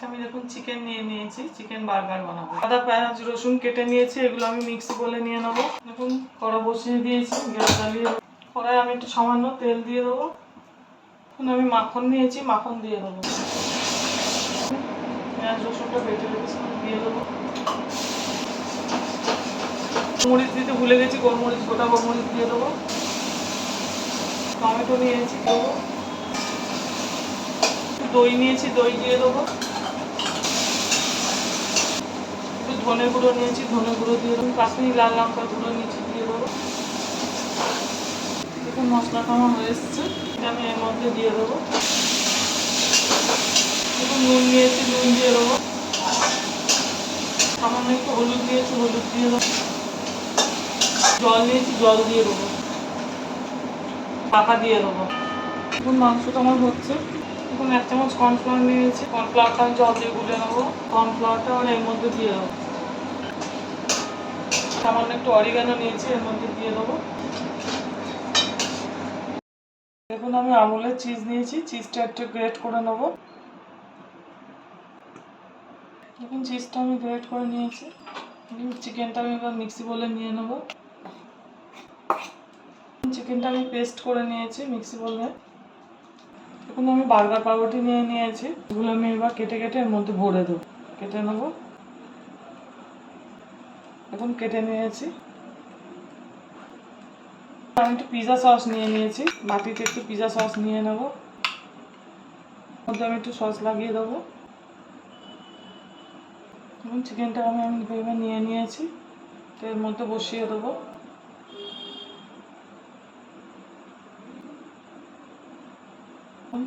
আমি দেখুন চিকেন নিয়ে নিয়েছি, চিকেন বার্গার বানাবো। আদা পেঁয়াজ রসুন কেটে নিয়েছি, এগুলো আমি মিক্সি বলে নিয়ে নেবো। দেখুন কড়া বসিয়ে দিয়েছি, গ্যাস জ্বালিয়ে কড়াই আমি একটু সামান্য তেল দিয়ে দেবো। এখন আমি মাখন নিয়েছি, মাখন দিয়ে দেবো। পেঁয়াজ রসুনটা বেটে রেখেছি দিয়ে দেবো। গোলমরিচ দিতে ভুলে গেছি, গোলমরিচ গোটা গোলমরিচ দিয়ে দেবো। টমেটো নিয়েছি দেবো। দই নিয়েছি, দই দিয়ে দেবো। একটু ধনে গুঁড়ো নিয়েছি, ধনে গুঁড়ো দিয়ে দেবো। কাশ্মীরি লাল লঙ্কা গুঁড়ো নিয়েছি দিয়ে দেবো। দেখুন মশলাটা আমার হয়ে এসছে, এটা আমি এর মধ্যে দিয়ে দেবো। দেখুন নুন নিয়েছি, নুন দিয়ে দেবো। সামান্য একটু হলুদ দিয়েছি, হলুদ দিয়ে দেবো। জল নিয়েছি, জল দিয়ে দেবো। পাকা দিয়ে দেবো। দেখুন মাংসটা আমার হচ্ছে। দেখুন 1 চামচ কর্নফ্লাওয়ার নিয়েছি, কর্নফ্লাওয়ারটা আমি জল দিয়ে গুলে নেবো। কর্নফ্লাওয়ারটা আমার এর মধ্যে দিয়ে দেবো। সামান্য একটু অরিগানো নিয়েছি, এর মধ্যে দিয়ে দেবো। দেখুন আমি আমুলের চিজ নিয়েছি, চিজটা একটু গ্রেট করে নেবো। দেখুন চিজটা আমি গ্রেট করে নিয়েছি। চিকেনটা আমি এবার মিক্সি বলে নিয়ে নেবো। চিকেনটা আমি পেস্ট করে নিয়েছি মিক্সি বলে। দেখুন আমি বার্গার পাউরুটি নিয়ে নিয়েছি, এগুলো আমি এবার কেটে কেটে এর মধ্যে ভরে দেবো। কেটে নেবো। এখন কেটে নিয়েছি। আমি একটু পিৎজা সস নিয়ে নিয়েছি, বাটিতে একটু পিৎজা সস নিয়ে নেবো। মধ্যে আমি একটু সস লাগিয়ে দেবো। এখন চিকেনটা আমি ভেবে নিয়ে নিয়েছি, এর মধ্যে বসিয়ে দেবো।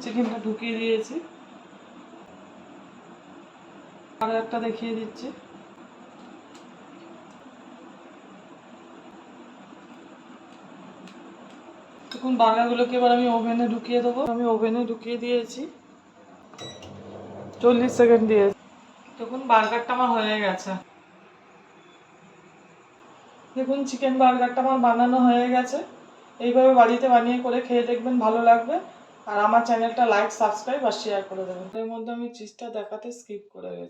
চিকেনটা ঢুকিয়ে দিয়েছি। আরো একটা দেখিয়ে দিচ্ছি। দেখুন বার্গারগুলোকে এবার আমি ওভেনে ঢুকিয়ে দেবো। আমি ওভেনে ঢুকিয়ে দিয়েছি, 40 সেকেন্ড দিয়েছি। দেখুন বার্গারটা আমার হয়ে গেছে। দেখুন চিকেন বার্গারটা আমার বানানো হয়ে গেছে। এইভাবে বাড়িতে বানিয়ে করে খেয়ে দেখবেন, ভালো লাগবে। আর আমার চ্যানেলটা লাইক সাবস্ক্রাইব আর শেয়ার করে দেবেন। এর মধ্যে আমি চিজটা দেখাতে স্কিপ করে গেছি।